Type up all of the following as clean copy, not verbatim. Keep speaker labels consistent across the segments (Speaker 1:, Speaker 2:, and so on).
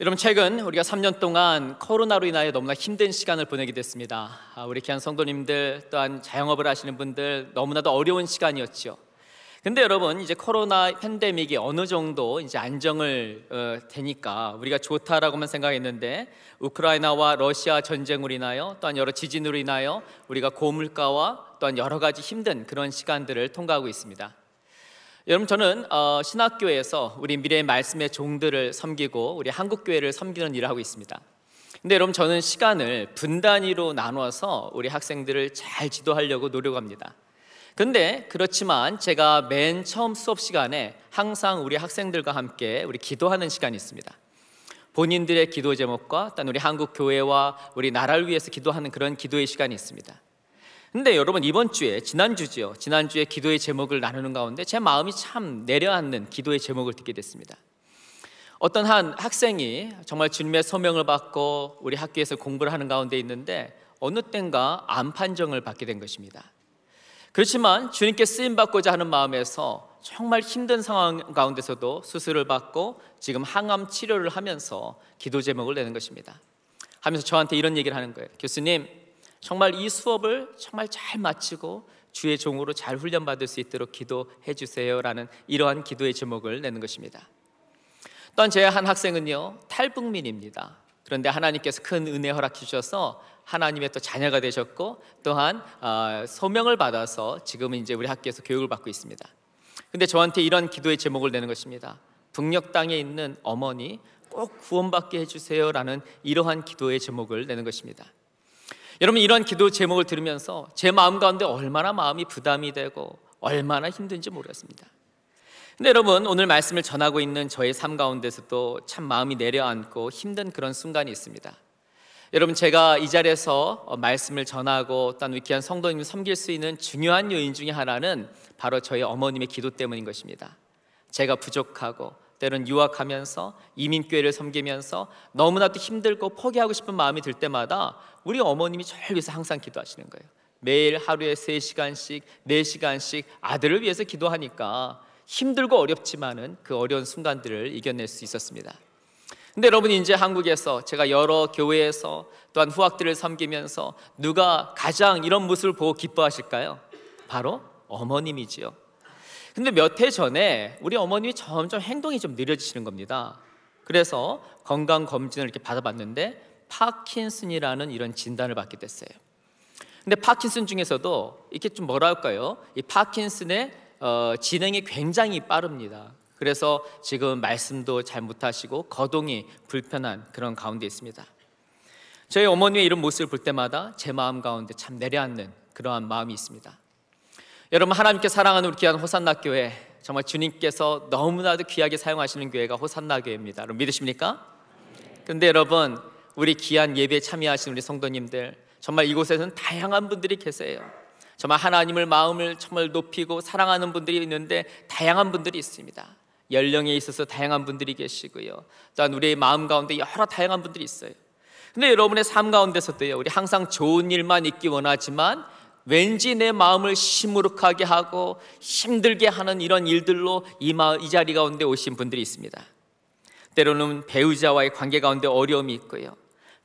Speaker 1: 여러분, 최근 우리가 3년 동안 코로나로 인하여 너무나 힘든 시간을 보내게 됐습니다. 우리 귀한 성도님들, 또한 자영업을 하시는 분들, 너무나도 어려운 시간이었죠. 근데 여러분, 이제 코로나 팬데믹이 어느 정도 이제 안정을 되니까 우리가 좋다라고만 생각했는데, 우크라이나와 러시아 전쟁으로 인하여, 또한 여러 지진으로 인하여 우리가 고물가와 또한 여러 가지 힘든 그런 시간들을 통과하고 있습니다. 여러분, 저는 신학교에서 우리 미래의 말씀의 종들을 섬기고 우리 한국교회를 섬기는 일을 하고 있습니다. 근데 여러분, 저는 시간을 분단위로 나누어서 우리 학생들을 잘 지도하려고 노력합니다. 근데 그렇지만 제가 맨 처음 수업 시간에 항상 우리 학생들과 함께 우리 기도하는 시간이 있습니다. 본인들의 기도 제목과 또 우리 한국교회와 우리 나라를 위해서 기도하는 그런 기도의 시간이 있습니다. 근데 여러분, 지난주에 기도의 제목을 나누는 가운데 제 마음이 참 내려앉는 기도의 제목을 듣게 됐습니다. 어떤 한 학생이 정말 주님의 소명을 받고 우리 학교에서 공부를 하는 가운데 있는데 어느 땐가 암 판정을 받게 된 것입니다. 그렇지만 주님께 쓰임받고자 하는 마음에서 정말 힘든 상황 가운데서도 수술을 받고 지금 항암 치료를 하면서 기도 제목을 내는 것입니다. 하면서 저한테 이런 얘기를 하는 거예요. 교수님, 정말 이 수업을 정말 잘 마치고 주의 종으로 잘 훈련받을 수 있도록 기도해 주세요라는 이러한 기도의 제목을 내는 것입니다. 또한 제 한 학생은요, 탈북민입니다. 그런데 하나님께서 큰 은혜 허락해 주셔서 하나님의 또 자녀가 되셨고, 또한 소명을 받아서 지금은 이제 우리 학교에서 교육을 받고 있습니다. 근데 저한테 이런 기도의 제목을 내는 것입니다. 북녘 땅에 있는 어머니 꼭 구원받게 해주세요라는 이러한 기도의 제목을 내는 것입니다. 여러분, 이런 기도 제목을 들으면서 제 마음 가운데 얼마나 마음이 부담이 되고 얼마나 힘든지 모르겠습니다. 근데 여러분, 오늘 말씀을 전하고 있는 저의 삶 가운데서도 참 마음이 내려앉고 힘든 그런 순간이 있습니다. 여러분, 제가 이 자리에서 말씀을 전하고 또한 위키한 성도님을 섬길 수 있는 중요한 요인 중에 하나는 바로 저희 어머님의 기도 때문인 것입니다. 제가 부족하고 때로는 유학하면서 이민교회를 섬기면서 너무나도 힘들고 포기하고 싶은 마음이 들 때마다 우리 어머님이 저를 위해서 항상 기도하시는 거예요. 매일 하루에 3시간씩 4시간씩 아들을 위해서 기도하니까 힘들고 어렵지만은 그 어려운 순간들을 이겨낼 수 있었습니다. 근데 여러분, 이제 한국에서 제가 여러 교회에서 또한 후학들을 섬기면서 누가 가장 이런 모습을 보고 기뻐하실까요? 바로 어머님이지요. 근데 몇 해 전에 우리 어머님이 점점 행동이 좀 느려지시는 겁니다. 그래서 건강검진을 이렇게 받아봤는데 파킨슨이라는 이런 진단을 받게 됐어요. 근데 파킨슨 중에서도 이렇게 좀 뭐랄까요? 이 파킨슨의 진행이 굉장히 빠릅니다. 그래서 지금 말씀도 잘 못하시고 거동이 불편한 그런 가운데 있습니다. 저희 어머니의 이런 모습을 볼 때마다 제 마음 가운데 참 내려앉는 그러한 마음이 있습니다. 여러분, 하나님께 사랑하는 우리 귀한 호산나 교회, 정말 주님께서 너무나도 귀하게 사용하시는 교회가 호산나 교회입니다. 여러분, 믿으십니까? 근데 여러분, 우리 귀한 예배에 참여하시는 우리 성도님들, 정말 이곳에서는 다양한 분들이 계세요. 정말 하나님을 마음을 정말 높이고 사랑하는 분들이 있는데 다양한 분들이 있습니다. 연령에 있어서 다양한 분들이 계시고요, 또한 우리의 마음 가운데 여러 다양한 분들이 있어요. 근데 여러분의 삶 가운데서도요, 우리 항상 좋은 일만 있기 원하지만 왠지 내 마음을 시무룩하게 하고 힘들게 하는 이런 일들로 이 자리 가운데 오신 분들이 있습니다. 때로는 배우자와의 관계 가운데 어려움이 있고요,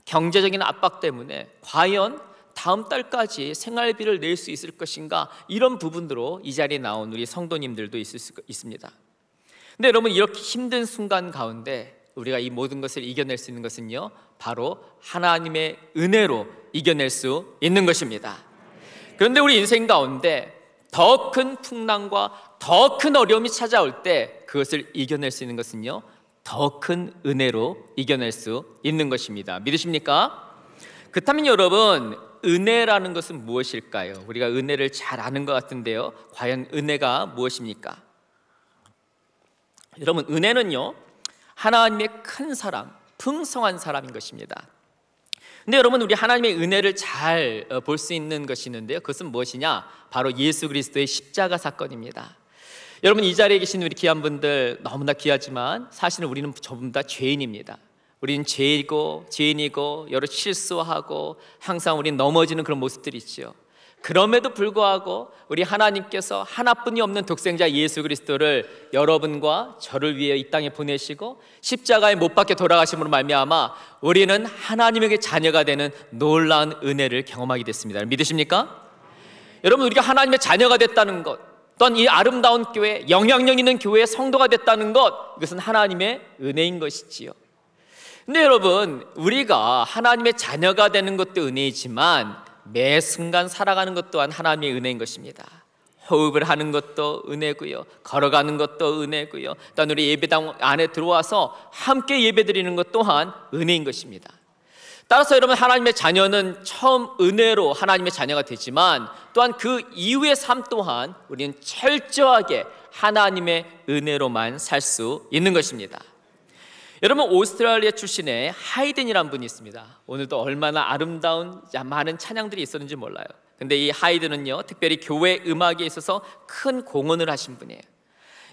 Speaker 1: 경제적인 압박 때문에 과연 다음 달까지 생활비를 낼 수 있을 것인가, 이런 부분으로 이 자리에 나온 우리 성도님들도 있을 수 있습니다. 근데 여러분, 이렇게 힘든 순간 가운데 우리가 이 모든 것을 이겨낼 수 있는 것은요, 바로 하나님의 은혜로 이겨낼 수 있는 것입니다. 그런데 우리 인생 가운데 더 큰 풍랑과 더 큰 어려움이 찾아올 때 그것을 이겨낼 수 있는 것은요, 더 큰 은혜로 이겨낼 수 있는 것입니다. 믿으십니까? 그렇다면 여러분, 은혜라는 것은 무엇일까요? 우리가 은혜를 잘 아는 것 같은데요, 과연 은혜가 무엇입니까? 여러분, 은혜는요, 하나님의 큰 사랑, 풍성한 사랑인 것입니다. 근데 여러분, 우리 하나님의 은혜를 잘 볼 수 있는 것이 있는데요, 그것은 무엇이냐? 바로 예수 그리스도의 십자가 사건입니다. 여러분, 이 자리에 계신 우리 귀한 분들 너무나 귀하지만 사실은 우리는 전부 다 죄인입니다. 우리는 죄인이고 여러 실수하고 항상 우리는 넘어지는 그런 모습들이 있죠. 그럼에도 불구하고 우리 하나님께서 하나뿐이 없는 독생자 예수 그리스도를 여러분과 저를 위해 이 땅에 보내시고 십자가에 못 박혀 돌아가심으로 말미암아 우리는 하나님에게 자녀가 되는 놀라운 은혜를 경험하게 됐습니다. 믿으십니까? 여러분, 우리가 하나님의 자녀가 됐다는 것, 또한 이 아름다운 교회, 영향력 있는 교회의 성도가 됐다는 것, 이것은 하나님의 은혜인 것이지요. 근데 여러분, 우리가 하나님의 자녀가 되는 것도 은혜이지만 매 순간 살아가는 것 또한 하나님의 은혜인 것입니다. 호흡을 하는 것도 은혜고요, 걸어가는 것도 은혜고요, 또한 우리 예배당 안에 들어와서 함께 예배드리는 것 또한 은혜인 것입니다. 따라서 여러분, 하나님의 자녀는 처음 은혜로 하나님의 자녀가 되지만 또한 그 이후의 삶 또한 우리는 철저하게 하나님의 은혜로만 살 수 있는 것입니다. 여러분, 오스트레일리아 출신의 하이든이라는 분이 있습니다. 오늘도 얼마나 아름다운 많은 찬양들이 있었는지 몰라요. 근데 이 하이든은요, 특별히 교회 음악에 있어서 큰 공헌을 하신 분이에요.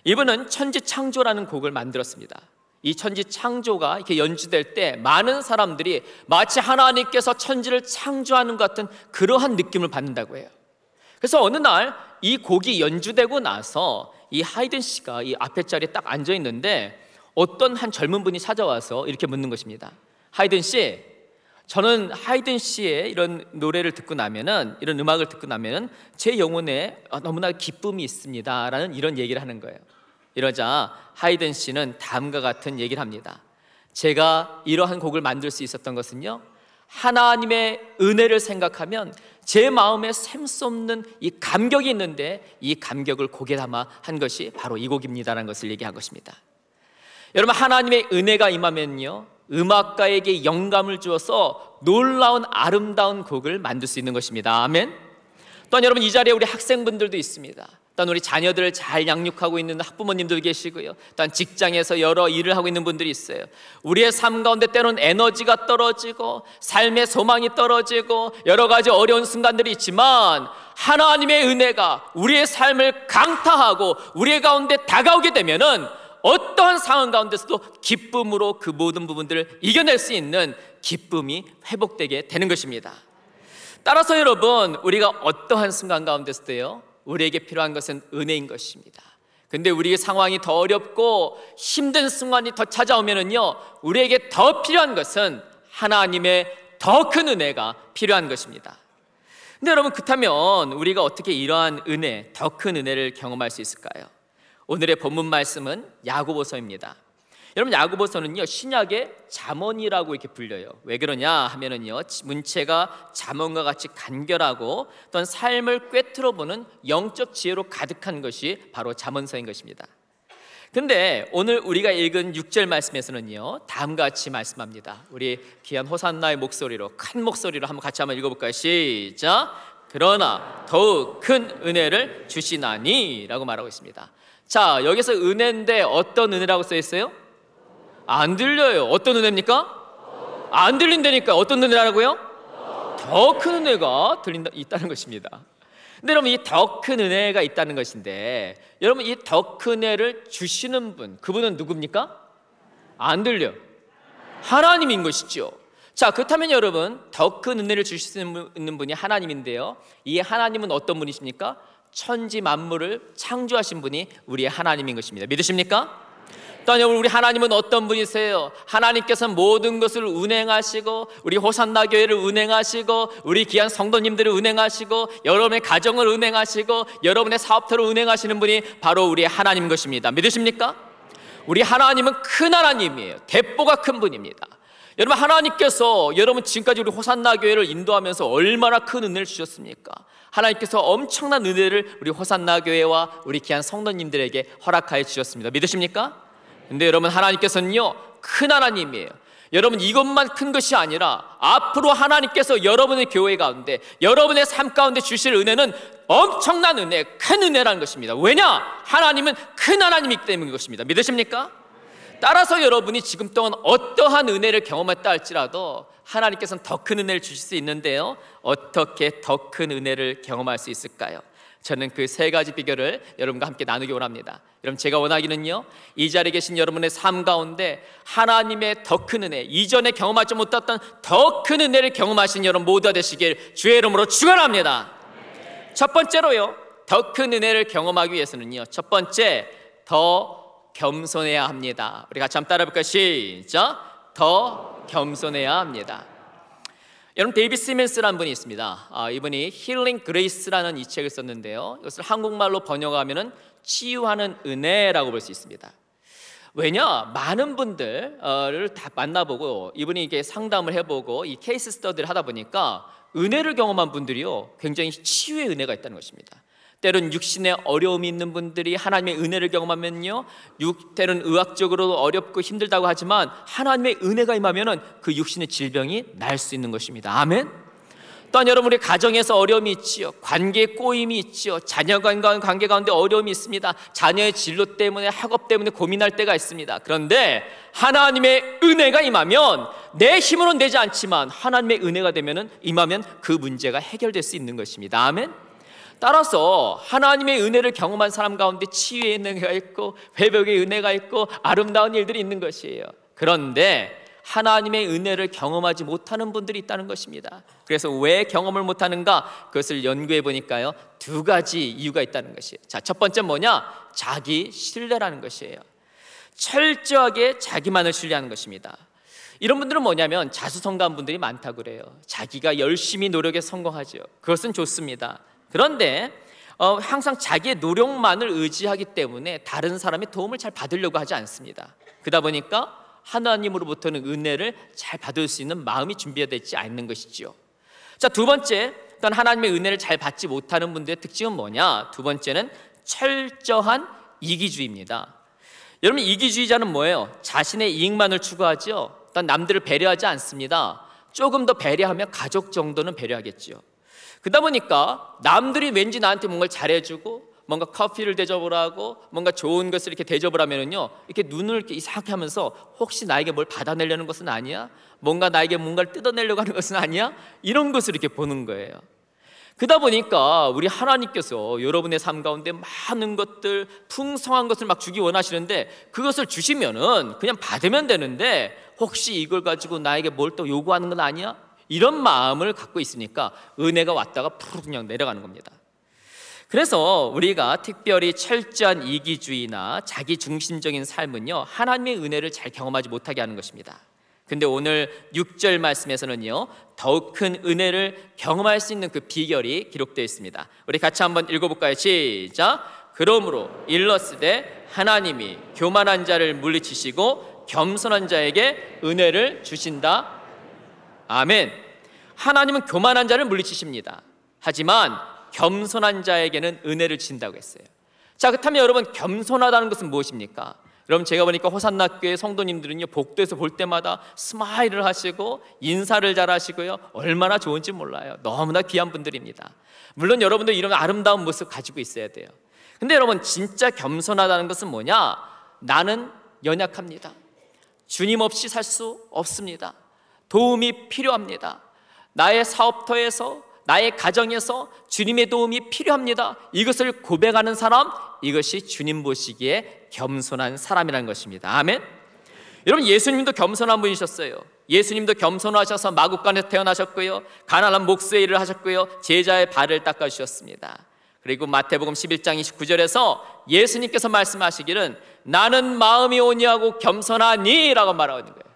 Speaker 1: 이분은 천지창조라는 곡을 만들었습니다. 이 천지창조가 이렇게 연주될 때 많은 사람들이 마치 하나님께서 천지를 창조하는 것 같은 그러한 느낌을 받는다고 해요. 그래서 어느 날 이 곡이 연주되고 나서 이 하이든 씨가 이 앞에 자리에 딱 앉아 있는데 어떤 한 젊은 분이 찾아와서 이렇게 묻는 것입니다. 하이든 씨, 저는 하이든 씨의 이런 노래를 듣고 나면은, 이런 음악을 듣고 나면은 제 영혼에 너무나 기쁨이 있습니다 라는 이런 얘기를 하는 거예요. 이러자 하이든 씨는 다음과 같은 얘기를 합니다. 제가 이러한 곡을 만들 수 있었던 것은요, 하나님의 은혜를 생각하면 제 마음에 셈 수 없는 이 감격이 있는데 이 감격을 곡에 담아 한 것이 바로 이 곡입니다라는 것을 얘기한 것입니다. 여러분, 하나님의 은혜가 임하면요, 음악가에게 영감을 주어서 놀라운 아름다운 곡을 만들 수 있는 것입니다. 아멘. 또한 여러분, 이 자리에 우리 학생분들도 있습니다. 또한 우리 자녀들을 잘 양육하고 있는 학부모님도 계시고요, 또한 직장에서 여러 일을 하고 있는 분들이 있어요. 우리의 삶 가운데 때로는 에너지가 떨어지고 삶의 소망이 떨어지고 여러 가지 어려운 순간들이 있지만 하나님의 은혜가 우리의 삶을 강타하고 우리의 가운데 다가오게 되면은 어떠한 상황 가운데서도 기쁨으로 그 모든 부분들을 이겨낼 수 있는 기쁨이 회복되게 되는 것입니다. 따라서 여러분, 우리가 어떠한 순간 가운데서도요, 우리에게 필요한 것은 은혜인 것입니다. 근데 우리의 상황이 더 어렵고 힘든 순간이 더 찾아오면은요, 우리에게 더 필요한 것은 하나님의 더 큰 은혜가 필요한 것입니다. 근데 여러분, 그렇다면 우리가 어떻게 이러한 은혜, 더 큰 은혜를 경험할 수 있을까요? 오늘의 본문 말씀은 야고보서입니다. 여러분, 야고보서는요, 신약의 잠언이라고 이렇게 불려요. 왜 그러냐 하면은요, 문체가 잠언과 같이 간결하고 또한 삶을 꿰뚫어 보는 영적 지혜로 가득한 것이 바로 잠언서인 것입니다. 근데 오늘 우리가 읽은 6절 말씀에서는요, 다음과 같이 말씀합니다. 우리 귀한 호산나의 목소리로, 큰 목소리로 같이 한번 읽어볼까요? 시작. 그러나 더욱 큰 은혜를 주시나니 라고 말하고 있습니다. 자, 여기서 은혜인데 어떤 은혜라고 써 있어요? 안 들려요. 어떤 은혜입니까? 안 들린다니까. 어떤 은혜라고요? 더 큰 은혜가 있다는 것입니다. 근데 여러분, 이 더 큰 은혜가 있다는 것인데, 여러분, 이 더 큰 은혜를 주시는 분, 그분은 누굽니까? 안 들려. 하나님인 것이죠. 자, 그렇다면 여러분, 더 큰 은혜를 주실 수 있는 분이 하나님인데요, 이 하나님은 어떤 분이십니까? 천지 만물을 창조하신 분이 우리의 하나님인 것입니다. 믿으십니까? 또한 우리 하나님은 어떤 분이세요? 하나님께서는 모든 것을 운행하시고 우리 호산나 교회를 운행하시고 우리 귀한 성도님들을 운행하시고 여러분의 가정을 운행하시고 여러분의 사업터를 운행하시는 분이 바로 우리의 하나님인 것입니다. 믿으십니까? 우리 하나님은 큰 하나님이에요. 대보가 큰 분입니다. 여러분, 하나님께서 여러분 지금까지 우리 호산나 교회를 인도하면서 얼마나 큰 은혜를 주셨습니까? 하나님께서 엄청난 은혜를 우리 호산나 교회와 우리 귀한 성도님들에게 허락하여 주셨습니다. 믿으십니까? 근데 여러분, 하나님께서는요, 큰 하나님이에요. 여러분, 이것만 큰 것이 아니라 앞으로 하나님께서 여러분의 교회 가운데, 여러분의 삶 가운데 주실 은혜는 엄청난 은혜, 큰 은혜라는 것입니다. 왜냐? 하나님은 큰 하나님이기 때문인 것입니다. 믿으십니까? 따라서 여러분이 지금 동안 어떠한 은혜를 경험했다 할지라도 하나님께서는 더 큰 은혜를 주실 수 있는데요, 어떻게 더 큰 은혜를 경험할 수 있을까요? 저는 그 세 가지 비결을 여러분과 함께 나누기 원합니다. 여러분, 제가 원하기는요, 이 자리에 계신 여러분의 삶 가운데 하나님의 더 큰 은혜, 이전에 경험하지 못했던 더 큰 은혜를 경험하신 여러분 모두가 되시길 주의 이름으로 축원합니다. 첫 번째로요, 더 큰 은혜를 경험하기 위해서는요, 첫 번째, 더 겸손해야 합니다. 우리 같이 한번 따라 해볼까요? 시작. 더 겸손해야 합니다. 여러분, 데이비드 시몬스라는 분이 있습니다. 이분이 힐링 그레이스라는 이 책을 썼는데요, 이것을 한국말로 번역하면은 치유하는 은혜라고 볼 수 있습니다. 왜냐, 많은 분들을 다 만나보고 이분이 이게 상담을 해보고 이 케이스 스터디를 하다 보니까 은혜를 경험한 분들이요, 굉장히 치유의 은혜가 있다는 것입니다. 때론 육신에 어려움이 있는 분들이 하나님의 은혜를 경험하면요, 때론 의학적으로 어렵고 힘들다고 하지만 하나님의 은혜가 임하면은 그 육신의 질병이 날 수 있는 것입니다. 아멘. 또한 여러분의 가정에서 어려움이 있지요, 관계에 꼬임이 있지요, 자녀간과의 관계 가운데 어려움이 있습니다. 자녀의 진로 때문에, 학업 때문에 고민할 때가 있습니다. 그런데 하나님의 은혜가 임하면, 내 힘으로는 되지 않지만 하나님의 은혜가 되면은 임하면 그 문제가 해결될 수 있는 것입니다. 아멘. 따라서 하나님의 은혜를 경험한 사람 가운데 치유의 은혜가 있고 회복의 은혜가 있고 아름다운 일들이 있는 것이에요. 그런데 하나님의 은혜를 경험하지 못하는 분들이 있다는 것입니다. 그래서 왜 경험을 못하는가? 그것을 연구해 보니까요, 두 가지 이유가 있다는 것이에요. 자, 첫 번째 뭐냐? 자기 신뢰라는 것이에요. 철저하게 자기만을 신뢰하는 것입니다. 이런 분들은 뭐냐면 자수성가한 분들이 많다고 그래요. 자기가 열심히 노력에 성공하죠. 그것은 좋습니다. 그런데 항상 자기의 노력만을 의지하기 때문에 다른 사람의 도움을 잘 받으려고 하지 않습니다. 그러다 보니까 하나님으로부터는 은혜를 잘 받을 수 있는 마음이 준비되지 않는 것이지요. 자, 두 번째, 또한 하나님의 은혜를 잘 받지 못하는 분들의 특징은 뭐냐? 두 번째는 철저한 이기주의입니다. 여러분, 이기주의자는 뭐예요? 자신의 이익만을 추구하죠. 또한 남들을 배려하지 않습니다. 조금 더 배려하면 가족 정도는 배려하겠지요. 그러다 보니까 남들이 왠지 나한테 뭔가를 잘해주고 뭔가 커피를 대접을 하고 뭔가 좋은 것을 이렇게 대접을 하면은요, 이렇게 눈을 이렇게 이상하게 하면서 혹시 나에게 뭘 받아내려는 것은 아니야? 뭔가 나에게 뭔가를 뜯어내려고 하는 것은 아니야? 이런 것을 이렇게 보는 거예요. 그러다 보니까 우리 하나님께서 여러분의 삶 가운데 많은 것들, 풍성한 것을 막 주기 원하시는데 그것을 주시면은 그냥 받으면 되는데 혹시 이걸 가지고 나에게 뭘 또 요구하는 건 아니야? 이런 마음을 갖고 있으니까 은혜가 왔다가 푸르 그냥 내려가는 겁니다. 그래서 우리가 특별히 철저한 이기주의나 자기중심적인 삶은요, 하나님의 은혜를 잘 경험하지 못하게 하는 것입니다. 근데 오늘 6절 말씀에서는요, 더욱 큰 은혜를 경험할 수 있는 그 비결이 기록되어 있습니다. 우리 같이 한번 읽어볼까요? 시작. 그러므로 일러스되 하나님이 교만한 자를 물리치시고 겸손한 자에게 은혜를 주신다. 아멘. 하나님은 교만한 자를 물리치십니다. 하지만 겸손한 자에게는 은혜를 주신다고 했어요. 자, 그렇다면 여러분, 겸손하다는 것은 무엇입니까? 여러분, 제가 보니까 호산나 교회 성도님들은요, 복도에서 볼 때마다 스마일을 하시고 인사를 잘 하시고요, 얼마나 좋은지 몰라요. 너무나 귀한 분들입니다. 물론 여러분도 이런 아름다운 모습 가지고 있어야 돼요. 근데 여러분, 진짜 겸손하다는 것은 뭐냐? 나는 연약합니다. 주님 없이 살 수 없습니다. 도움이 필요합니다. 나의 사업터에서, 나의 가정에서 주님의 도움이 필요합니다. 이것을 고백하는 사람, 이것이 주님 보시기에 겸손한 사람이라는 것입니다. 아멘. 여러분, 예수님도 겸손한 분이셨어요. 예수님도 겸손하셔서 마국간에서 태어나셨고요, 가난한 목수의 일을 하셨고요, 제자의 발을 닦아주셨습니다. 그리고 마태복음 11장 29절에서 예수님께서 말씀하시기를 나는 마음이 온유하고 겸손하니 라고 말하는 거예요.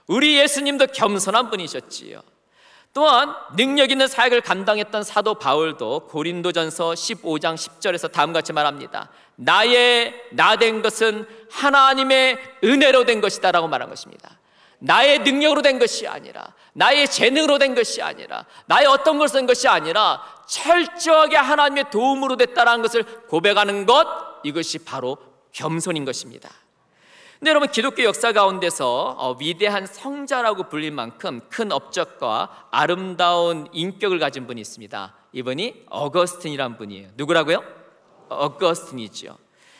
Speaker 1: 우리 예수님도 겸손한 분이셨지요. 또한 능력 있는 사역을 감당했던 사도 바울도 고린도전서 15장 10절에서 다음과 같이 말합니다. 나 된 것은 하나님의 은혜로 된 것이다 라고 말한 것입니다. 나의 능력으로 된 것이 아니라, 나의 재능으로 된 것이 아니라, 나의 어떤 것을 된 것이 아니라 철저하게 하나님의 도움으로 됐다라는 것을 고백하는 것, 이것이 바로 겸손인 것입니다. 근데 여러분, 기독교 역사 가운데서 위대한 성자라고 불릴 만큼 큰 업적과 아름다운 인격을 가진 분이 있습니다. 이분이 어거스틴이라는 분이에요. 누구라고요? 어거스틴이죠.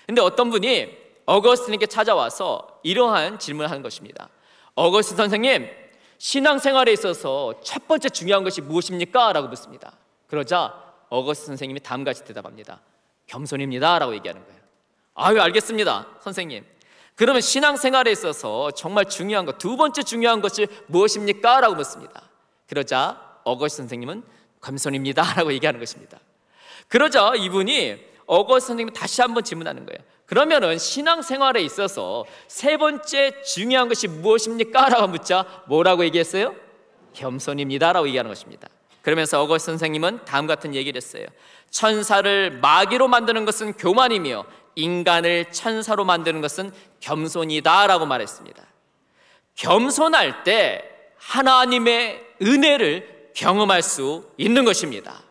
Speaker 1: 근데 어떤 분이 어거스틴에게 찾아와서 이러한 질문을 하는 것입니다. 어거스틴 선생님, 신앙생활에 있어서 첫 번째 중요한 것이 무엇입니까? 라고 묻습니다. 그러자 어거스틴 선생님이 다음과 같이 대답합니다. 겸손입니다 라고 얘기하는 거예요. 아유, 알겠습니다 선생님. 그러면 신앙생활에 있어서 정말 중요한 것, 두 번째 중요한 것이 무엇입니까? 라고 묻습니다. 그러자 어거스틴 선생님은 겸손입니다 라고 얘기하는 것입니다. 그러자 이분이 어거스트 선생님이 다시 한번 질문하는 거예요. 그러면은 신앙생활에 있어서 세 번째 중요한 것이 무엇입니까? 라고 묻자 뭐라고 얘기했어요? 겸손입니다 라고 얘기하는 것입니다. 그러면서 어거스트 선생님은 다음 같은 얘기를 했어요. 천사를 마귀로 만드는 것은 교만이며 인간을 천사로 만드는 것은 겸손이다 라고 말했습니다. 겸손할 때 하나님의 은혜를 경험할 수 있는 것입니다.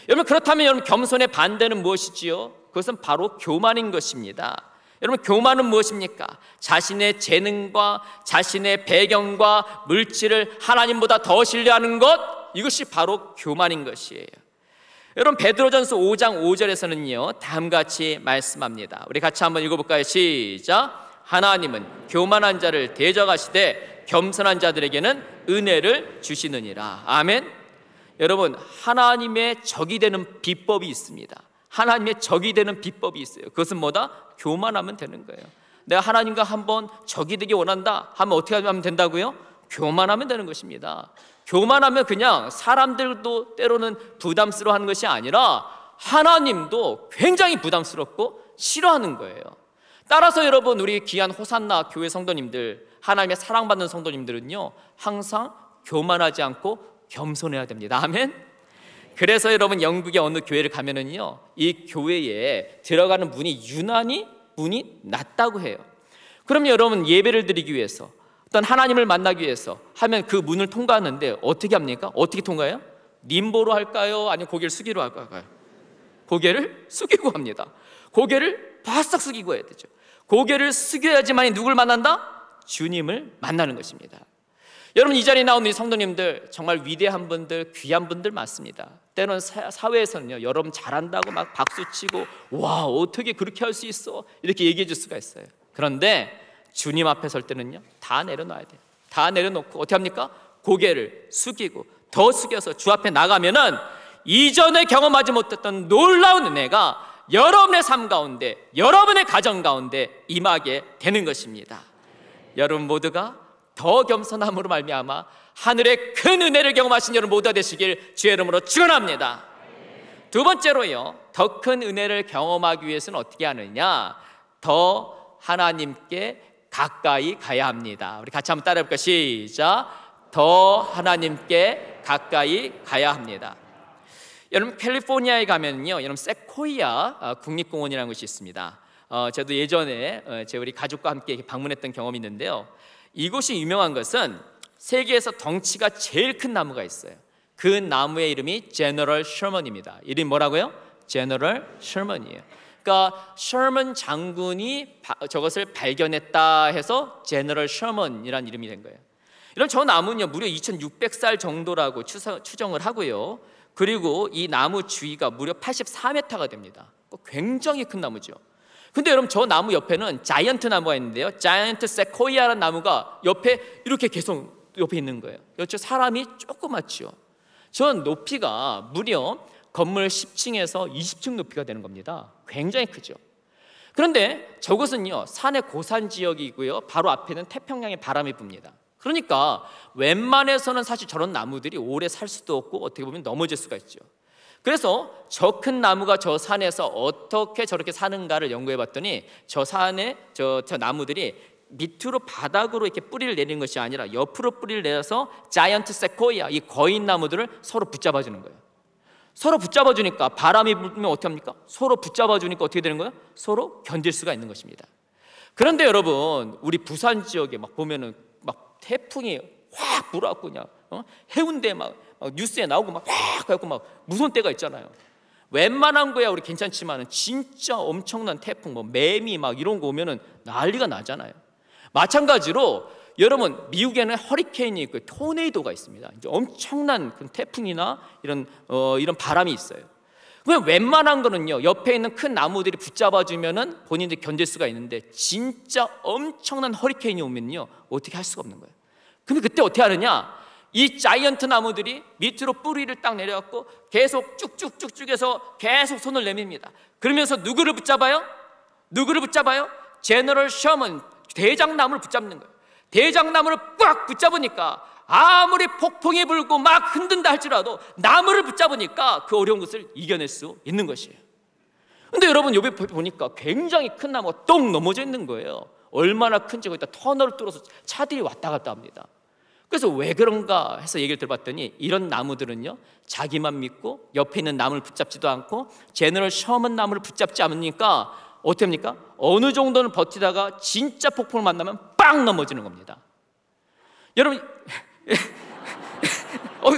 Speaker 1: 여러분, 그렇다면 여러분, 겸손의 반대는 무엇이지요? 그것은 바로 교만인 것입니다. 여러분, 교만은 무엇입니까? 자신의 재능과 자신의 배경과 물질을 하나님보다 더 신뢰하는 것, 이것이 바로 교만인 것이에요. 여러분, 베드로전서 5장 5절에서는요 다음과 같이 말씀합니다. 우리 같이 한번 읽어볼까요? 시작. 하나님은 교만한 자를 대적하시되 겸손한 자들에게는 은혜를 주시느니라. 아멘. 여러분, 하나님의 적이 되는 비법이 있습니다. 하나님의 적이 되는 비법이 있어요. 그것은 뭐다? 교만하면 되는 거예요. 내가 하나님과 한번 적이 되기 원한다 하면 어떻게 하면 된다고요? 교만하면 되는 것입니다. 교만하면 그냥 사람들도 때로는 부담스러워하는 것이 아니라 하나님도 굉장히 부담스럽고 싫어하는 거예요. 따라서 여러분, 우리 귀한 호산나 교회 성도님들, 하나님의 사랑받는 성도님들은요 항상 교만하지 않고 겸손해야 됩니다. 아멘. 그래서 여러분, 영국의 어느 교회를 가면은요 이 교회에 들어가는 문이 유난히 문이 낮다고 해요. 그럼 여러분, 예배를 드리기 위해서 어떤 하나님을 만나기 위해서 하면 그 문을 통과하는데 어떻게 합니까? 어떻게 통과해요? 님보로 할까요? 아니면 고개를 숙이로 할까요? 고개를 숙이고 합니다. 고개를 바싹 숙이고 해야 되죠. 고개를 숙여야지만 누굴 만난다? 주님을 만나는 것입니다. 여러분, 이 자리에 나온 이 성도님들 정말 위대한 분들, 귀한 분들 많습니다. 때로는 사회에서는요 여러분 잘한다고 막 박수치고 와 어떻게 그렇게 할 수 있어 이렇게 얘기해 줄 수가 있어요. 그런데 주님 앞에 설 때는요 다 내려놔야 돼요. 다 내려놓고 어떻게 합니까? 고개를 숙이고 더 숙여서 주 앞에 나가면은 이전에 경험하지 못했던 놀라운 은혜가 여러분의 삶 가운데, 여러분의 가정 가운데 임하게 되는 것입니다. 여러분 모두가 더 겸손함으로 말미암아 하늘의 큰 은혜를 경험하신 여러분 모두가 되시길 주의 이름으로 축원합니다. 두 번째로요, 더 큰 은혜를 경험하기 위해서는 어떻게 하느냐? 더 하나님께 가까이 가야 합니다. 우리 같이 한번 따라해볼까요? 시작. 더 하나님께 가까이 가야 합니다. 여러분, 캘리포니아에 가면요 여러분 세코이아 국립공원이라는 것이 있습니다. 저도 예전에 우리 가족과 함께 방문했던 경험이 있는데요, 이곳이 유명한 것은 세계에서 덩치가 제일 큰 나무가 있어요. 그 나무의 이름이 제너럴 셔먼입니다. 이름이 뭐라고요? 제너럴 셔먼이에요. 그러니까 셔먼 장군이 저것을 발견했다 해서 제너럴 셔먼이라는 이름이 된 거예요. 이런 저 나무는요 무려 2600살 정도라고 추정을 하고요, 그리고 이 나무 주위가 무려 84m가 됩니다. 굉장히 큰 나무죠. 근데 여러분, 저 나무 옆에는 자이언트 나무가 있는데요, 자이언트 세코이아라는 나무가 옆에 이렇게 계속 옆에 있는 거예요. 저 사람이 조그맣죠. 저 높이가 무려 건물 10층에서 20층 높이가 되는 겁니다. 굉장히 크죠. 그런데 저것은요 산의 고산 지역이고요, 바로 앞에는 태평양의 바람이 붑니다. 그러니까 웬만해서는 사실 저런 나무들이 오래 살 수도 없고 어떻게 보면 넘어질 수가 있죠. 그래서 저 큰 나무가 저 산에서 어떻게 저렇게 사는가를 연구해 봤더니 저 산에 저 나무들이 밑으로 바닥으로 이렇게 뿌리를 내리는 것이 아니라 옆으로 뿌리를 내려서 자이언트 세코이아, 이 거인 나무들을 서로 붙잡아 주는 거예요. 서로 붙잡아 주니까 바람이 불면 어떻게 합니까? 서로 붙잡아 주니까 어떻게 되는 거예요? 서로 견딜 수가 있는 것입니다. 그런데 여러분, 우리 부산 지역에 막 보면은 막 태풍이 확 불어왔고 그냥 해운대 막 뉴스에 나오고 막 확 해갖고 막 무서운 때가 있잖아요. 웬만한 거야 우리 괜찮지만은 진짜 엄청난 태풍, 뭐 매미 막 이런 거 오면은 난리가 나잖아요. 마찬가지로 여러분, 미국에는 허리케인이 있고 토네이도가 있습니다. 이제 엄청난 그 태풍이나 이런 바람이 있어요. 그냥 웬만한 거는요 옆에 있는 큰 나무들이 붙잡아주면은 본인들이 견딜 수가 있는데 진짜 엄청난 허리케인이 오면요 어떻게 할 수가 없는 거예요. 근데 그때 어떻게 하느냐? 이 자이언트 나무들이 밑으로 뿌리를 딱 내려갖고 계속 쭉쭉쭉쭉 해서 계속 손을 내밉니다. 그러면서 누구를 붙잡아요? 누구를 붙잡아요? 제너럴 셔먼, 대장나무를 붙잡는 거예요. 대장나무를 꽉 붙잡으니까 아무리 폭풍이 불고 막 흔든다 할지라도 나무를 붙잡으니까 그 어려운 것을 이겨낼 수 있는 것이에요. 근데 여러분 욥에 보니까 굉장히 큰 나무가 똥 넘어져 있는 거예요. 얼마나 큰지 거기다 터널을 뚫어서 차들이 왔다 갔다 합니다. 그래서 왜 그런가 해서 얘기를 들어봤더니 이런 나무들은요, 자기만 믿고 옆에 있는 나무를 붙잡지도 않고 제너럴 셔먼 나무를 붙잡지 않으니까 어떻게 합니까? 어느 정도는 버티다가 진짜 폭풍을 만나면 빵 넘어지는 겁니다. 여러분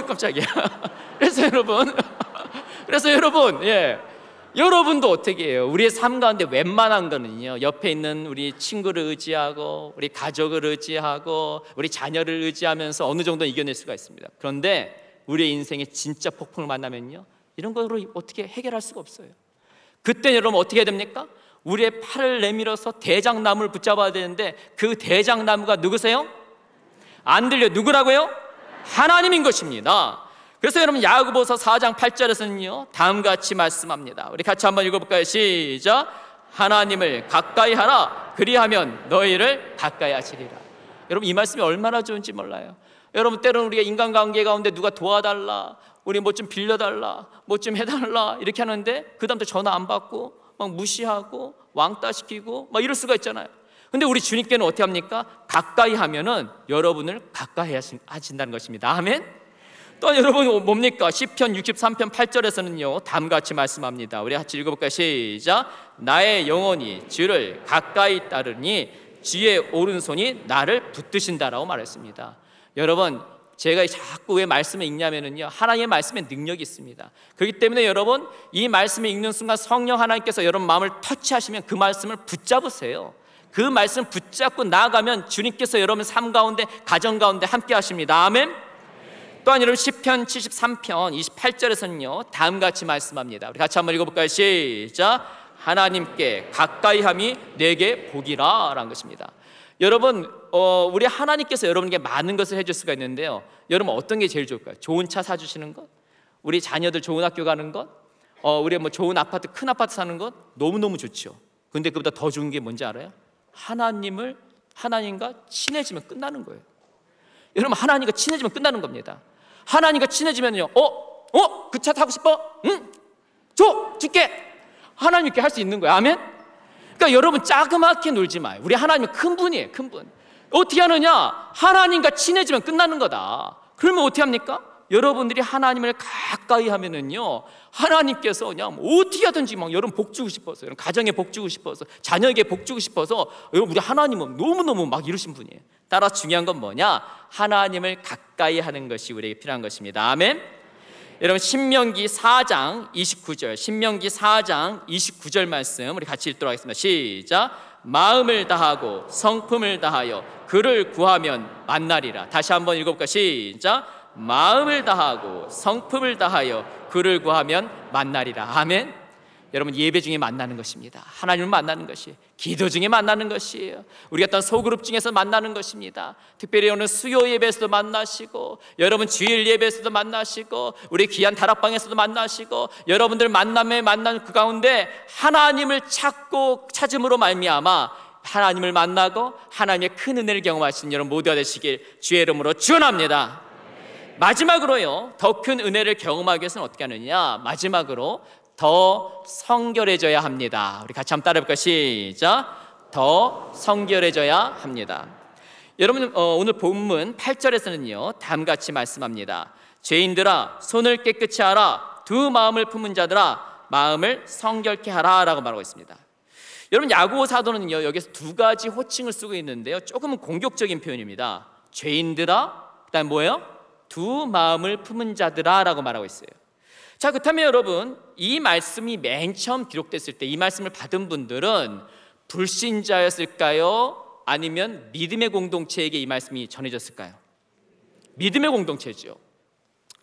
Speaker 1: 깜짝이야. 그래서 여러분 여러분도 어떻게 해요? 우리의 삶 가운데 웬만한 거는요, 옆에 있는 우리 친구를 의지하고 우리 가족을 의지하고 우리 자녀를 의지하면서 어느 정도 이겨낼 수가 있습니다. 그런데 우리의 인생에 진짜 폭풍을 만나면요, 이런 거로 어떻게 해결할 수가 없어요. 그때 여러분 어떻게 해야 됩니까? 우리의 팔을 내밀어서 대장나무를 붙잡아야 되는데 그 대장나무가 누구세요? 안 들려. 누구라고요? 하나님인 것입니다. 그래서 여러분 야고보서 4장 8절에서는요 다음과 같이 말씀합니다. 우리 같이 한번 읽어볼까요? 시작. 하나님을 가까이 하라. 그리하면 너희를 가까이 하시리라. 여러분 이 말씀이 얼마나 좋은지 몰라요. 여러분 때로는 우리가 인간관계 가운데 누가 도와달라, 우리 뭐 좀 빌려달라, 뭐 좀 해달라 이렇게 하는데 그 다음부터 전화 안 받고 막 무시하고 왕따시키고 막 이럴 수가 있잖아요. 근데 우리 주님께는 어떻게 합니까? 가까이 하면은 여러분을 가까이 하신다는 것입니다. 아멘. 또 여러분 뭡니까? 시편 63편 8절에서는요 다음과 같이 말씀합니다. 우리 같이 읽어볼까요? 시작. 나의 영혼이 주를 가까이 따르니 주의 오른손이 나를 붙드신다라고 말했습니다. 여러분 제가 자꾸 왜 말씀을 읽냐면요, 하나님의 말씀에 능력이 있습니다. 그렇기 때문에 여러분 이 말씀을 읽는 순간 성령 하나님께서 여러분 마음을 터치하시면 그 말씀을 붙잡으세요. 그 말씀을 붙잡고 나아가면 주님께서 여러분 삶 가운데 가정 가운데 함께 하십니다. 아멘. 또한 여러분 시편 73편 28절에서는요 다음과 같이 말씀합니다. 우리 같이 한번 읽어볼까요? 시작. 하나님께 가까이함이 내게 복이라 라는 것입니다. 여러분 우리 하나님께서 여러분에게 많은 것을 해줄 수가 있는데요, 여러분 어떤 게 제일 좋을까요? 좋은 차 사주시는 것, 우리 자녀들 좋은 학교 가는 것, 우리 뭐 좋은 아파트, 큰 아파트 사는 것 너무너무 좋죠. 근데 그보다 더 좋은 게 뭔지 알아요? 하나님과 친해지면 끝나는 거예요. 여러분 하나님과 친해지면 끝나는 겁니다. 하나님과 친해지면요, 그 차 타고 싶어? 응? 줄게. 하나님 있게 할 수 있는 거예요. 아멘. 그러니까 여러분 자그맣게 놀지 마요. 우리 하나님은 큰 분이에요. 큰 분. 어떻게 하느냐? 하나님과 친해지면 끝나는 거다. 그러면 어떻게 합니까? 여러분들이 하나님을 가까이 하면은요, 하나님께서 그냥 어떻게 하든지 막 여러분 복 주고 싶어서, 여러분 가정에 복 주고 싶어서, 자녀에게 복 주고 싶어서, 여러분 우리 하나님은 너무너무 막 이루신 분이에요. 따라서 중요한 건 뭐냐? 하나님을 가까이 하는 것이 우리에게 필요한 것입니다. 아멘. 여러분 신명기 4장 29절, 신명기 4장 29절 말씀 우리 같이 읽도록 하겠습니다. 시작. 마음을 다하고 성품을 다하여 그를 구하면 만나리라. 다시 한번 읽어볼까요? 시작. 마음을 다하고 성품을 다하여 그를 구하면 만나리라. 아멘. 여러분 예배 중에 만나는 것입니다. 하나님을 만나는 것이, 기도 중에 만나는 것이에요. 우리 어떤 소그룹 중에서 만나는 것입니다. 특별히 오늘 수요 예배에서도 만나시고, 여러분 주일 예배에서도 만나시고, 우리 귀한 다락방에서도 만나시고, 여러분들 만남에 만나는 그 가운데 하나님을 찾음으로 말미암아 하나님을 만나고 하나님의 큰 은혜를 경험하신 여러분 모두가 되시길 주의 이름으로 축원합니다. 마지막으로요, 더 큰 은혜를 경험하기 위해서는 어떻게 하느냐? 마지막으로 더 성결해져야 합니다. 우리 같이 한번 따라해볼까요? 시작. 더 성결해져야 합니다. 여러분 오늘 본문 8절에서는요 다음과 같이 말씀합니다. 죄인들아 손을 깨끗이 하라. 두 마음을 품은 자들아 마음을 성결케 하라 라고 말하고 있습니다. 여러분 야고보 사도는요 여기서 두 가지 호칭을 쓰고 있는데요, 조금은 공격적인 표현입니다. 죄인들아, 그다음 뭐예요? 두 마음을 품은 자들아 라고 말하고 있어요. 자, 그렇다면 여러분 이 말씀이 맨 처음 기록됐을 때 이 말씀을 받은 분들은 불신자였을까요? 아니면 믿음의 공동체에게 이 말씀이 전해졌을까요? 믿음의 공동체죠.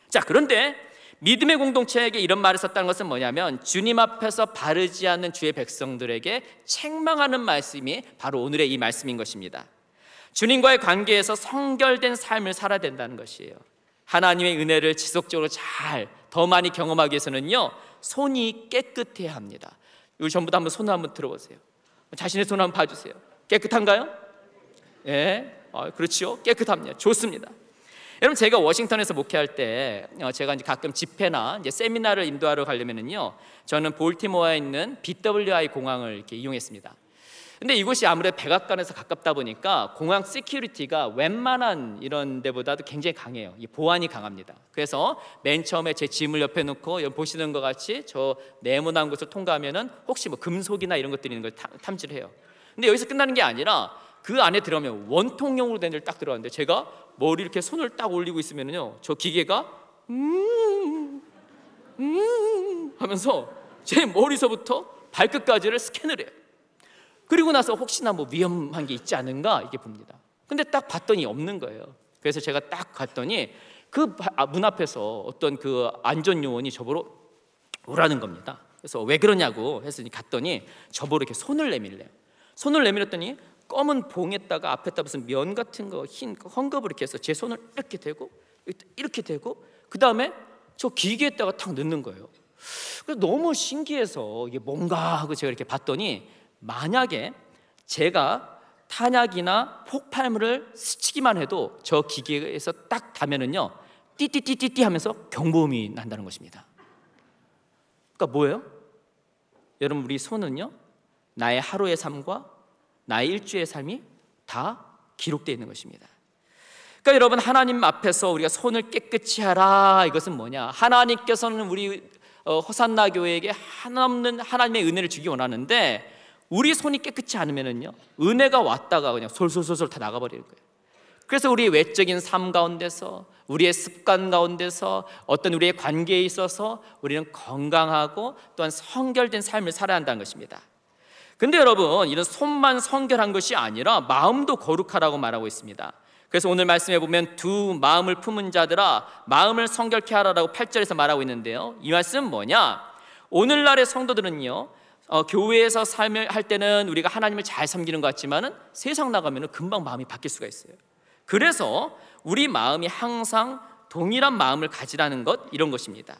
Speaker 1: 자, 그런데 믿음의 공동체에게 이런 말을 썼다는 것은 뭐냐면 주님 앞에서 바르지 않는 주의 백성들에게 책망하는 말씀이 바로 오늘의 이 말씀인 것입니다. 주님과의 관계에서 성결된 삶을 살아야 된다는 것이에요. 하나님의 은혜를 지속적으로 더 많이 경험하기 위해서는요 손이 깨끗해야 합니다. 우리 전부 다 한번 손을 한번 들어보세요. 자신의 손을 한번 봐주세요. 깨끗한가요? 예, 그렇죠. 깨끗합니다. 좋습니다. 여러분, 제가 워싱턴에서 목회할 때 제가 이제 가끔 집회나 이제 세미나를 인도하러 가려면은요, 저는 볼티모어에 있는 BWI 공항을 이렇게 이용했습니다. 근데 이곳이 아무래도 백악관에서 가깝다 보니까 공항 시큐리티가 웬만한 이런 데보다도 굉장히 강해요. 이 보안이 강합니다. 그래서 맨 처음에 제 짐을 옆에 놓고 여기 보시는 것 같이 저 네모난 곳을 통과하면은 혹시 뭐 금속이나 이런 것들이 있는 걸 탐지를 해요. 근데 여기서 끝나는 게 아니라 그 안에 들어가면 원통형으로 된 데를 딱 들어갔는데, 제가 머리 이렇게 손을 딱 올리고 있으면요, 저 기계가 하면서 제 머리서부터 발끝까지를 스캔을 해요. 그리고 나서 혹시나 뭐 위험한 게 있지 않은가 이게 봅니다. 근데 딱 봤더니 없는 거예요. 그래서 제가 딱 갔더니 그 문 앞에서 어떤 그 안전 요원이 저보러 오라는 겁니다. 그래서 왜 그러냐고 했더니 갔더니 저보러 이렇게 손을 내밀래요. 손을 내밀었더니 검은 봉에다가 앞에다 무슨 면 같은 거, 흰 헝겊을 이렇게 해서 제 손을 이렇게 대고 그 다음에 저 기계에다가 탁 넣는 거예요. 그래서 너무 신기해서 이게 뭔가 하고 제가 이렇게 봤더니, 만약에 제가 탄약이나 폭발물을 스치기만 해도 저 기계에서 딱 닿으면은요, 띠띠띠띠띠 하면서 경보음이 난다는 것입니다. 그러니까 뭐예요? 여러분, 우리 손은요, 나의 하루의 삶과 나의 일주의 삶이 다 기록되어 있는 것입니다. 그러니까 여러분, 하나님 앞에서 우리가 손을 깨끗이 하라, 이것은 뭐냐? 하나님께서는 우리 호산나 교회에게 한없는 하나님의 은혜를 주기 원하는데, 우리 손이 깨끗지 않으면은요, 은혜가 왔다가 그냥 솔솔솔솔 다 나가버리는 거예요. 그래서 우리의 외적인 삶 가운데서, 우리의 습관 가운데서, 어떤 우리의 관계에 있어서 우리는 건강하고 또한 성결된 삶을 살아야 한다는 것입니다. 근데 여러분, 이런 손만 성결한 것이 아니라 마음도 거룩하라고 말하고 있습니다. 그래서 오늘 말씀해 보면 두 마음을 품은 자들아 마음을 성결케 하라라고 8절에서 말하고 있는데요, 이 말씀은 뭐냐? 오늘날의 성도들은요, 교회에서 삶을 할 때는 우리가 하나님을 잘 섬기는 것 같지만은 세상 나가면은 금방 마음이 바뀔 수가 있어요. 그래서 우리 마음이 항상 동일한 마음을 가지라는 것, 이런 것입니다.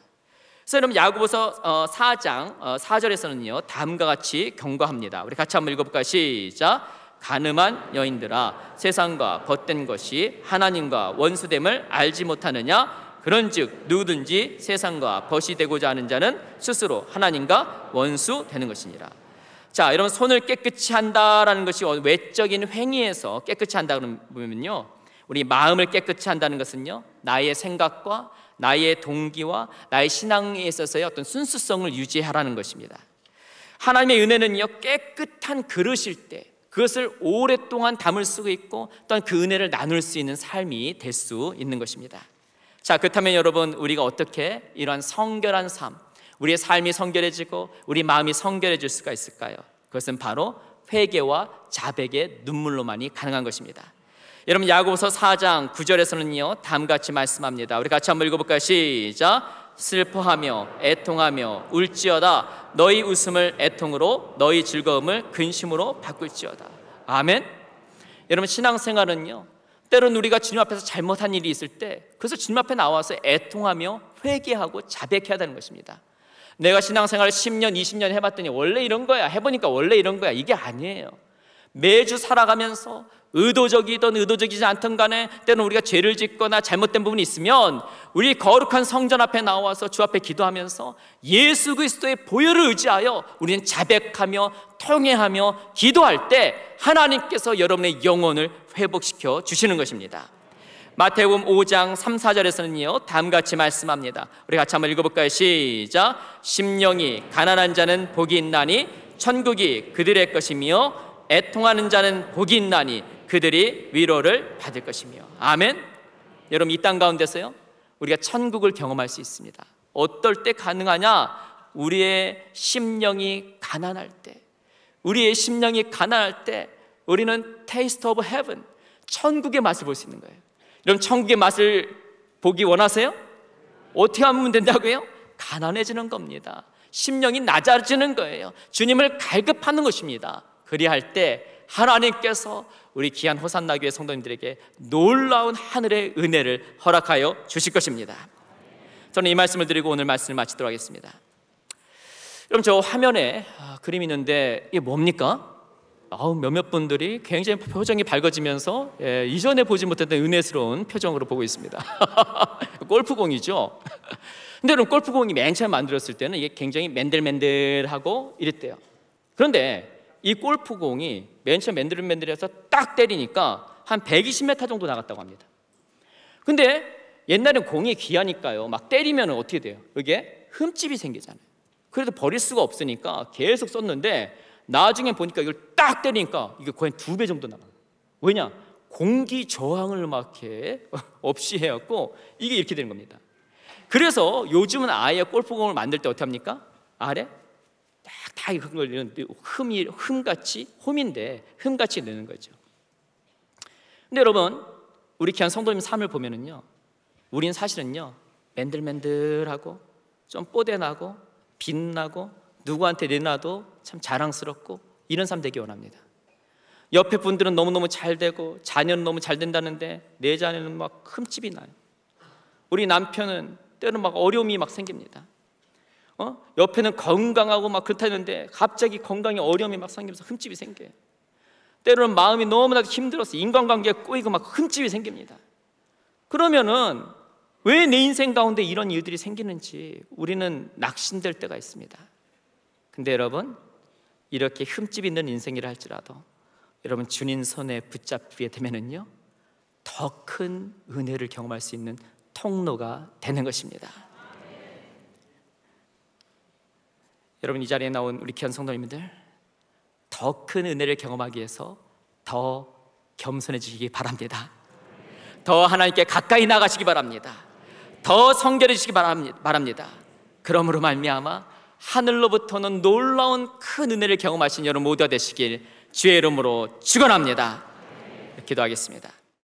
Speaker 1: 그래서 여러분, 야고보서 4장 4절에서는요 다음과 같이 경고합니다. 우리 같이 한번 읽어볼까요? 시작. 간음한 여인들아, 세상과 벗된 것이 하나님과 원수됨을 알지 못하느냐? 그런즉 누구든지 세상과 벗이 되고자 하는 자는 스스로 하나님과 원수 되는 것이니라. 자, 여러분, 손을 깨끗이 한다라는 것이 외적인 행위에서 깨끗이 한다 그러면요, 우리 마음을 깨끗이 한다는 것은요, 나의 생각과 나의 동기와 나의 신앙에 있어서의 어떤 순수성을 유지하라는 것입니다. 하나님의 은혜는요, 깨끗한 그릇일 때 그것을 오랫동안 담을 수 있고 또한 그 은혜를 나눌 수 있는 삶이 될 수 있는 것입니다. 자, 그렇다면 여러분, 우리가 어떻게 이러한 성결한 삶, 우리의 삶이 성결해지고 우리 마음이 성결해질 수가 있을까요? 그것은 바로 회개와 자백의 눈물로만이 가능한 것입니다. 여러분, 야고보서 4장 9절에서는요 다음과 같이 말씀합니다. 우리 같이 한번 읽어볼까요? 시작. 슬퍼하며 애통하며 울지어다. 너희 웃음을 애통으로, 너희 즐거움을 근심으로 바꿀지어다. 아멘. 여러분, 신앙생활은요, 때로는 우리가 주님 앞에서 잘못한 일이 있을 때 그래서 주님 앞에 나와서 애통하며 회개하고 자백해야 되는 것입니다. 내가 신앙생활을 10년 20년 해봤더니 원래 이런 거야, 해보니까 원래 이런 거야, 이게 아니에요. 매주 살아가면서 의도적이든 의도적이지 않든 간에 때로는 우리가 죄를 짓거나 잘못된 부분이 있으면 우리 거룩한 성전 앞에 나와서 주 앞에 기도하면서 예수 그리스도의 보혈을 의지하여 우리는 자백하며 통회하며 기도할 때 하나님께서 여러분의 영혼을 회복시켜 주시는 것입니다. 마태복음 5장 3, 4절에서는요 다음과 같이 말씀합니다. 우리 같이 한번 읽어볼까요? 시작. 심령이 가난한 자는 복이 있나니 천국이 그들의 것이며 애통하는 자는 복이 있나니 그들이 위로를 받을 것이며. 아멘. 여러분, 이 땅 가운데서요 우리가 천국을 경험할 수 있습니다. 어떨 때 가능하냐? 우리의 심령이 가난할 때, 우리의 심령이 가난할 때 우리는 taste of heaven, 천국의 맛을 볼 수 있는 거예요. 여러분, 천국의 맛을 보기 원하세요? 어떻게 하면 된다고요? 가난해지는 겁니다. 심령이 낮아지는 거예요. 주님을 갈급하는 것입니다. 그리할 때 하나님께서 우리 귀한 호산나 교회 성도님들에게 놀라운 하늘의 은혜를 허락하여 주실 것입니다. 저는 이 말씀을 드리고 오늘 말씀을 마치도록 하겠습니다. 여러분, 저 화면에 그림이 있는데 이게 뭡니까? 몇몇 분들이 굉장히 표정이 밝아지면서 이전에 보지 못했던 은혜스러운 표정으로 보고 있습니다. 골프공이죠. 근데 여러분, 골프공이 맨 처음 만들었을 때는 이게 굉장히 맨들맨들하고 이랬대요. 그런데 이 골프공이 맨 처음 맨들맨들해서 딱 때리니까 한 120m 정도 나갔다고 합니다. 근데 옛날엔 공이 귀하니까요, 막 때리면 어떻게 돼요? 이게 흠집이 생기잖아요. 그래도 버릴 수가 없으니까 계속 썼는데 나중에 보니까 이걸 딱 때리니까 이게 거의 2배 정도 나가요. 왜냐? 공기 저항을 막 이렇게 없이 해갖고 이게 이렇게 되는 겁니다. 그래서 요즘은 아예 골프공을 만들 때 어떻게 합니까? 아래 딱 그걸 흠같이, 홈인데 흠같이 넣는 거죠. 근데 여러분, 우리 귀한 성도님 삶을 보면은요, 우린 사실은요 맨들맨들하고 좀 뽀대나고 빛나고 누구한테 내놔도 참 자랑스럽고 이런 삶 되기 원합니다. 옆에 분들은 너무너무 잘 되고 자녀는 너무 잘 된다는데 내 자녀는 막 흠집이 나요. 우리 남편은 때로는 막 어려움이 막 생깁니다. 옆에는 건강하고 막 그렇다는데 갑자기 건강에 어려움이 막 생기면서 흠집이 생겨요. 때로는 마음이 너무나도 힘들어서 인간관계가 꼬이고 막 흠집이 생깁니다. 그러면은 왜 내 인생 가운데 이런 일들이 생기는지 우리는 낙심될 때가 있습니다. 근데 여러분, 이렇게 흠집 있는 인생이라 할지라도 여러분 주님 손에 붙잡히게 되면은요 더 큰 은혜를 경험할 수 있는 통로가 되는 것입니다. 여러분, 이 자리에 나온 우리 귀한 성도님들, 더 큰 은혜를 경험하기 위해서 더 겸손해지시기 바랍니다. 더 하나님께 가까이 나가시기 바랍니다. 더 성결해지시기 바랍니다. 그러므로 말미암아 하늘로부터는 놀라운 큰 은혜를 경험하신 여러분 모두가 되시길 주의 이름으로 축원합니다. 기도하겠습니다.